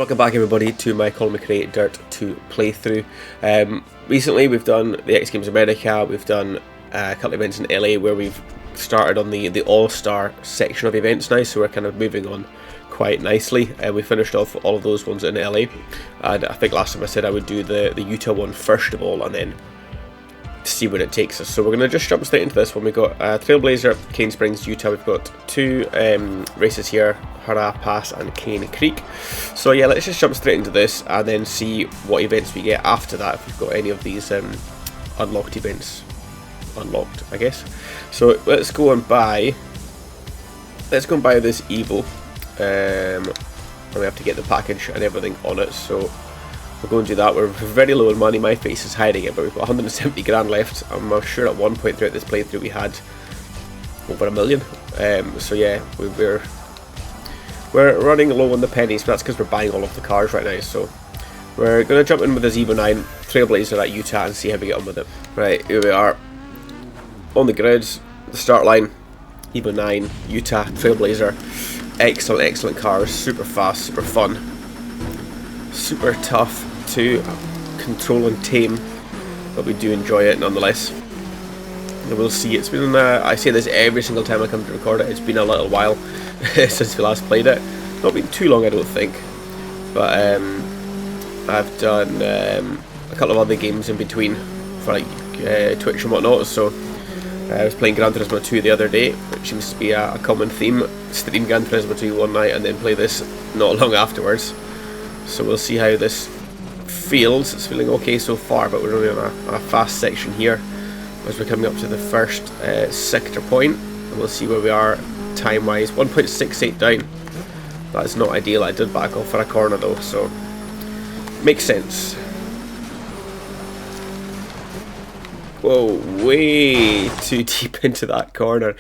Welcome back everybody to my Call Me Create Dirt 2 playthrough. Recently we've done the X Games America, we've done a couple of events in LA where we've started on the All-Star section of events now, so we're kind of moving on quite nicely. We finished off all of those ones in LA, and I think last time I said I would do the Utah one first of all and then see where it takes us. So we're going to just jump straight into this one. We've got Trailblazer, Cane Springs, Utah. We've got two races here, Hurrah Pass and Cane Creek. So yeah, let's just jump straight into this and then see what events we get after that, if we've got any of these unlocked events unlocked, I guess. So let's go and buy this Evo, and we have to get the package and everything on it, so we'll go and do that. We're very low on money, my face is hiding it, but we've got 170 grand left. I'm sure at one point throughout this playthrough we had over $1 million. So yeah, we're running low on the pennies, but that's because we're buying all of the cars right now. So we're going to jump in with this Evo 9 Trailblazer at Utah and see how we get on with it. Right, here we are on the grid, the start line, Evo 9 Utah Trailblazer. Excellent cars, super fast, super fun, super tough to control and tame, but we do enjoy it nonetheless. And we'll see. It's been I say this every single time I come to record it, it's been a little while since we last played it. Not been too long, I don't think, but I've done a couple of other games in between for like Twitch and whatnot. So I was playing Gran Turismo 2 the other day, which seems to be a common theme. Stream Gran Turismo 2 one night and then play this not long afterwards. So we'll see how this feels. It's feeling okay so far, but we're only on a fast section here as we're coming up to the first sector point, and we'll see where we are time wise. 1.68 down. That is not ideal. I did back off for a corner though, so makes sense. Whoa, way too deep into that corner.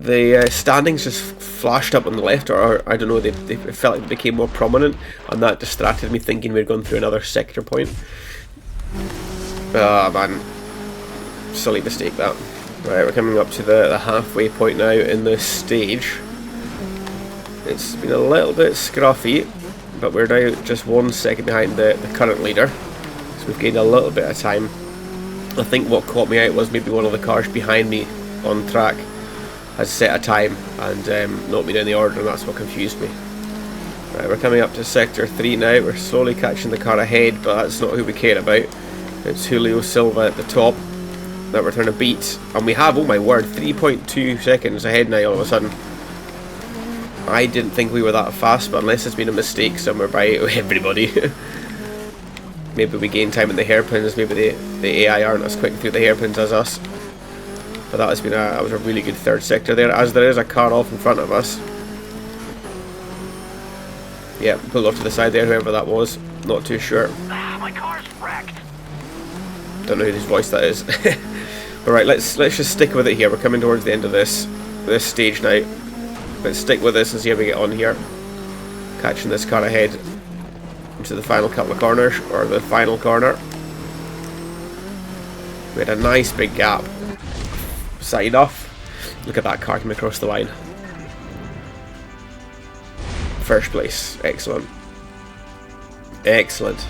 The standings just flashed up on the left, or I don't know, they felt like they became more prominent, and that distracted me thinking we were going through another sector point. Ah man, silly mistake that. Right, we're coming up to the halfway point now in this stage. It's been a little bit scruffy, but we're now just 1 second behind the current leader, so we've gained a little bit of time. I think what caught me out was maybe one of the cars behind me on track has set a time and not been in the order, and that's what confused me. Right, we're coming up to sector 3 now. We're slowly catching the car ahead, but that's not who we care about. It's Julio Silva at the top that we're trying to beat, and we have, oh my word, 3.2 seconds ahead now all of a sudden. I didn't think we were that fast, but unless it's been a mistake somewhere by everybody. Maybe we gain time in the hairpins, maybe the AI aren't as quick through the hairpins as us. But that was a really good third sector there, as there is a car off in front of us. Yeah, pulled off to the side there, whoever that was, not too sure. My car's wrecked. Don't know whose voice that is. Alright, let's just stick with it here. We're coming towards the end of this stage now. Let's stick with this and see how we get on here. Catching this car ahead into the final couple of corners, or the final corner. We had a nice big gap. Side off. Look at that car coming across the line. First place. Excellent. Excellent.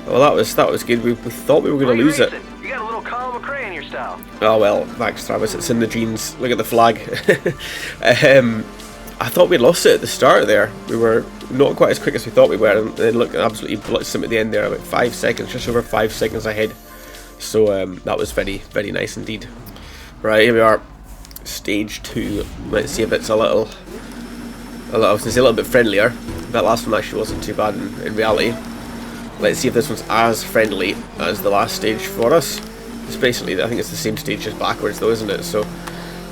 Well, that was good. We thought we were going to lose it. You got a little Colin McRae in your style. Oh well, thanks Travis. It's in the genes. Look at the flag. I thought we'd lost it at the start there. We were not quite as quick as we thought we were, and then look, absolutely blitzed them at the end there, about 5 seconds, just over 5 seconds ahead. So that was very, very nice indeed. Right, here we are, stage 2. Let's see if it's I was going to say a little bit friendlier. That last one actually wasn't too bad in reality. Let's see if this one's as friendly as the last stage for us. It's basically, I think it's the same stage, just backwards though, isn't it? So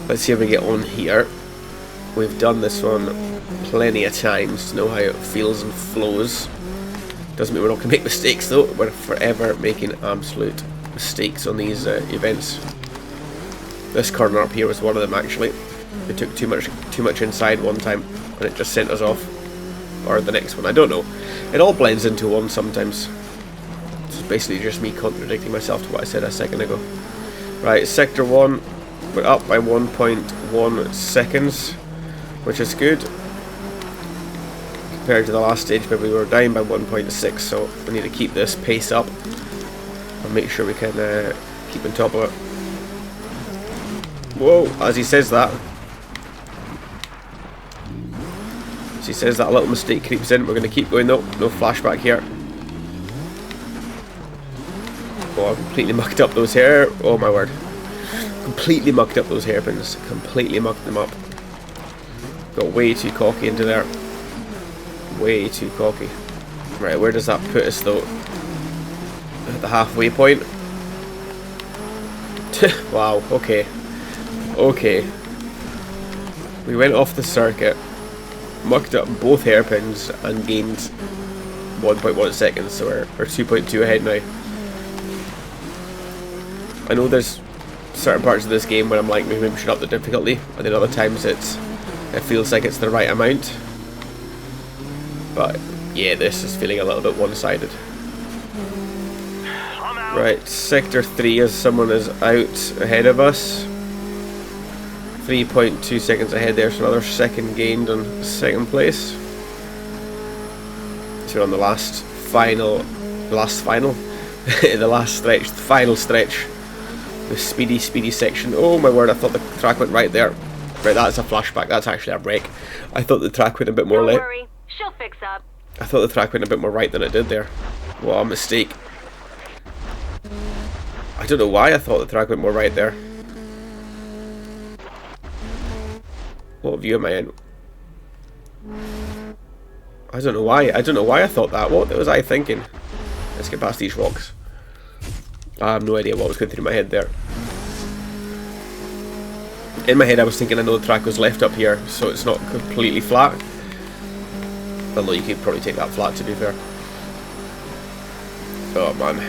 let's see how we get on here. We've done this one plenty of times to know how it feels and flows. Doesn't mean we're not going to make mistakes though. We're forever making absolute mistakes on these events. This corner up here was one of them actually. We took too much inside one time and it just sent us off. Or the next one, I don't know. It all blends into one sometimes. It's basically just me contradicting myself to what I said a second ago. Right, sector 1, we're up by 1.1 seconds, which is good. compared to the last stage where we were down by 1.6, so we need to keep this pace up and make sure we can keep on top of it. Whoa, as he says that, a little mistake creeps in. We're going to keep going though, no flashback here. Oh, I completely mucked up those hair, oh my word. Completely mucked up those hairpins, completely mucked them up. Got way too cocky into there. Way too cocky. Right, where does that put us though? At the halfway point. Wow, okay. Okay. We went off the circuit, mucked up both hairpins and gained 1.1 seconds, so we're 2.2 ahead now. I know there's certain parts of this game where I'm like, maybe we should up the difficulty, and then other times it feels like it's the right amount. But yeah, this is feeling a little bit one-sided. Right, Sector 3 as someone is out ahead of us. 3.2 seconds ahead there, so another second gained on second place. So we're on the last final, the last stretch, the final stretch. The speedy section. Oh my word, I thought the track went right there. Right, that's a flashback, that's actually a wreck. I thought the track went a bit more left. Don't worry, she'll fix up. I thought the track went a bit more right than it did there. What a mistake. I don't know why I thought the track went more right there. What view am I in? I don't know why I thought that. What was I thinking? Let's get past these rocks. I have no idea what was going through my head there. In my head I was thinking I know the track was left up here, so it's not completely flat. Although you could probably take that flat, to be fair. Oh man.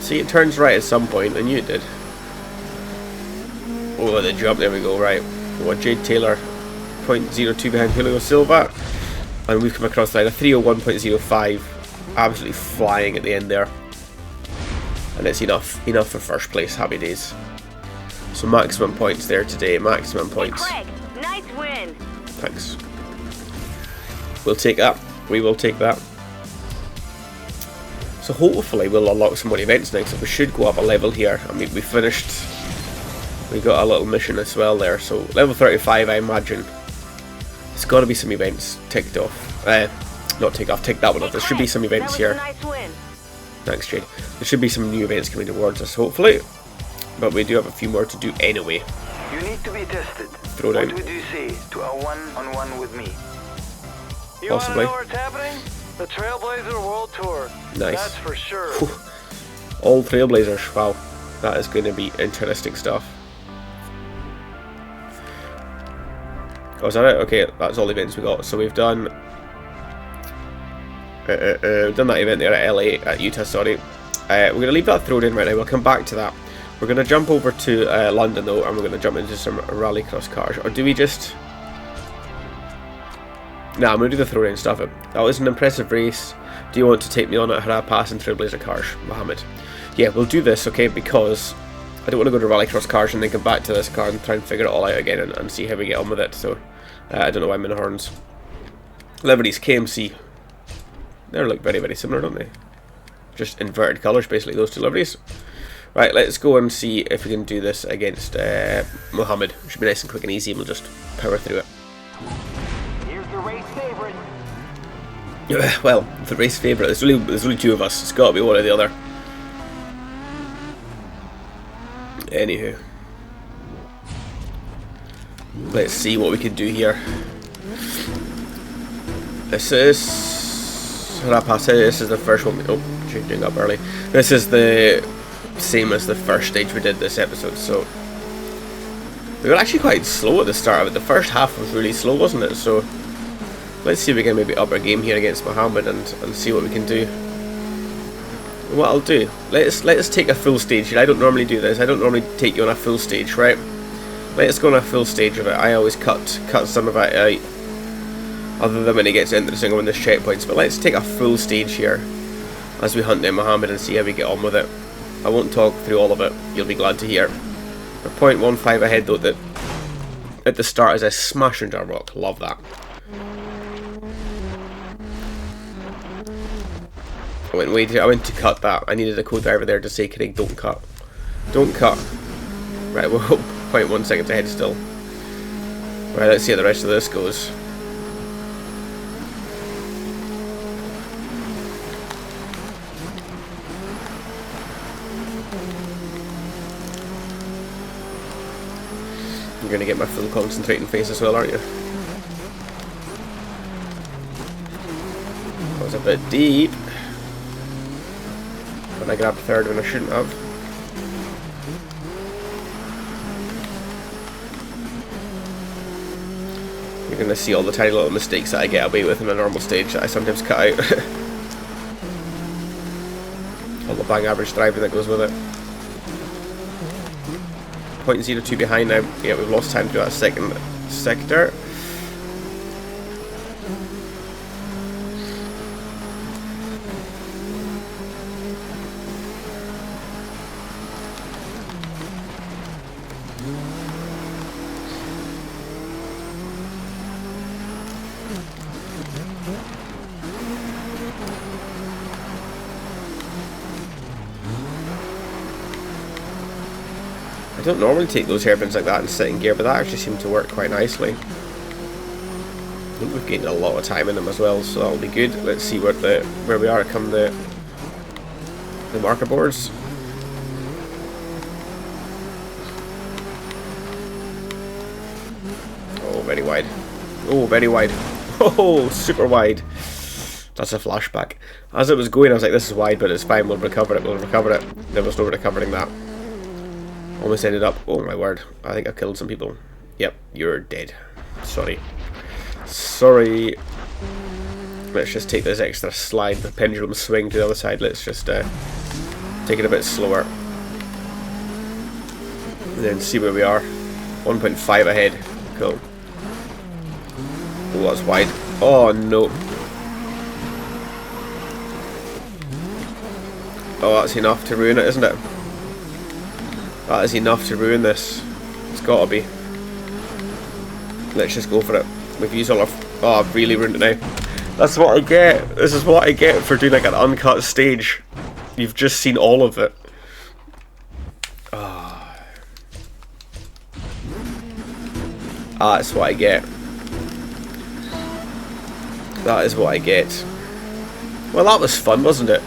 See, it turns right at some point, I knew it did. Oh, the jump, there we go, right. What, Jade Taylor, 0.02 behind Julio Silva. And we've come across the line, a 301.05. Absolutely flying at the end there. And it's enough for first place, happy days. So maximum points there today, maximum points. Hey Craig, nice win. Thanks. We'll take that, we will take that. So hopefully we'll unlock some more events next, so we should go up a level here. I mean, we got a little mission as well there, so level 35 I imagine. There's got to be some events ticked off. Not ticked off, tick that one off. There should be some events here. Nice win. Thanks, Jade. There should be some new events coming towards us, hopefully. But we do have a few more to do anyway. You need to be tested. Throw down. What would you say to a one-on-one with me? You Possibly. want to know what's happening? The Trailblazer World Tour. Nice. That's for sure. All Trailblazers. Wow. That is going to be interesting stuff. Oh, is that it? Okay, that's all the events we got. So we've done that event there at LA, at Utah, sorry. We're going to leave that thrown in right now. We'll come back to that. We're going to jump over to London though, and we're going to jump into some rallycross cars. Or do we just... Nah, I'm going to do the throw in stuff. That was an impressive race. Do you want to take me on at Harad Pass in Trailblazer cars, Mohammed? Yeah, we'll do this, okay, because I don't want to go to rallycross cars and then come back to this car and try and figure it all out again and see how we get on with it. So, I don't know why I'm in horns. Liveries, KMC. They look very, very similar, don't they? Just inverted colours, basically, those two liveries. Right, let's go and see if we can do this against Mohammed. It should be nice and quick and easy, and we'll just power through it. Here's the race favorite. Well, the race favourite, there's only two of us. It's got to be one or the other. Anywho. Let's see what we can do here. This is the first one. Oh, changing up early. This is the same as the first stage we did this episode, so we were actually quite slow at the start of it. The first half was really slow, wasn't it? So let's see if we can maybe up our game here against Mohammed and see what we can do. What I'll do, let's take a full stage here. I don't normally do this. I don't normally take you on a full stage, right? Let's go on a full stage of it. I always cut some of it out, other than when it gets interesting when there's checkpoints. But let's take a full stage here as we hunt down Mohammed and see how we get on with it. I won't talk through all of it. You'll be glad to hear. We're 0.15 ahead though. That at the start as I smash into a rock. Love that. I went to cut that. I needed a co-driver there to say, Craig, don't cut. Don't cut. Right, we're 0.1 seconds ahead still. Right, let's see how the rest of this goes. You're going to get my full concentrating face as well, aren't you? That was a bit deep. But I grabbed third when I shouldn't have. You're going to see all the tiny little mistakes that I get away with in a normal stage that I sometimes cut out. All the bang average driving that goes with it. 0.02 behind now. Yeah, we've lost time to that second sector. I don't normally take those hairpins like that and sit in gear, but that actually seemed to work quite nicely. I think we've gained a lot of time in them as well, so that'll be good. Let's see where we are come the marker boards. Oh, very wide. Oh, very wide. Oh, super wide. That's a flashback. As it was going, I was like, this is wide, but it's fine, we'll recover it, we'll recover it. There was no recovering that. Almost ended up, oh my word, I think I killed some people. Yep, you're dead. Sorry. Sorry. Let's just take this extra slide, the pendulum swing to the other side. Let's just take it a bit slower. And then see where we are. 1.5 ahead. Cool. Oh, that's wide. Oh no. Oh, that's enough to ruin it, isn't it? That is enough to ruin this. It's gotta be. Let's just go for it. We've used all our... Oh, I've really ruined it now. That's what I get. This is what I get for doing like an uncut stage. You've just seen all of it. Ah. That's what I get. That is what I get. Well, that was fun, wasn't it?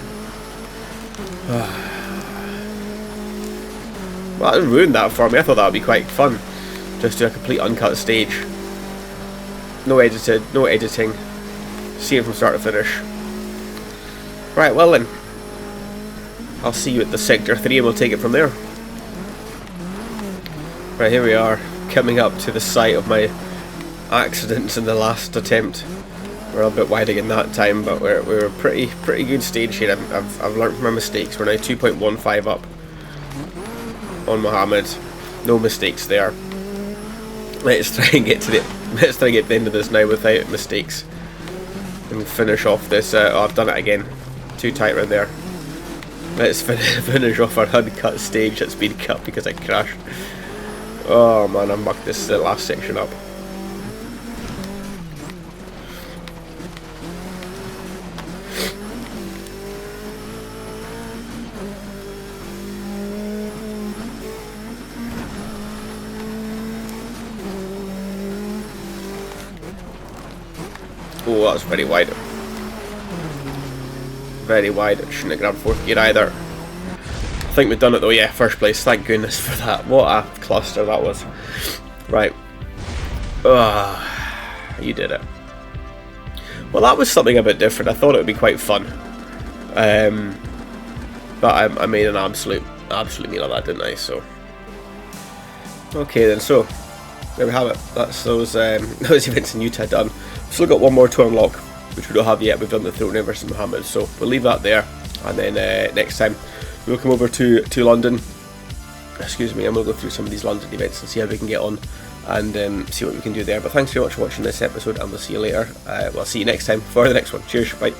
Well, that ruined that for me. I thought that would be quite fun. Just do a complete uncut stage. No edited, no editing. See it from start to finish. Right, well then. I'll see you at the Sector 3 and we'll take it from there. Right, here we are. Coming up to the site of my accidents in the last attempt. We're a bit wide again that time, but we're a pretty good stage here. I've learned from my mistakes. We're now 2.15 up on Mohammed. No mistakes there. Let's try and get to the end of this now without mistakes and finish off this. Oh, I've done it again. Too tight right there. Let's finish off our uncut stage that's been cut because I crashed. Oh man, I mucked this last section up. Oh, that was very wide. Very wide. Shouldn't have grabbed fourth gear either. I think we've done it though, yeah, first place. Thank goodness for that. What a cluster that was. Right. You did it. Well, that was something a bit different. I thought it would be quite fun. But I made an absolute meal of that, didn't I? So. Okay then, so there we have it. That's those events in Utah done. We've still got one more to unlock, which we don't have yet. We've done the Throne versus Mohammed, so we'll leave that there. And then next time we'll come over to London. Excuse me, and we'll go through some of these London events and see how we can get on and see what we can do there. But thanks very much for watching this episode, and we'll see you later. We'll see you next time for the next one. Cheers, bye.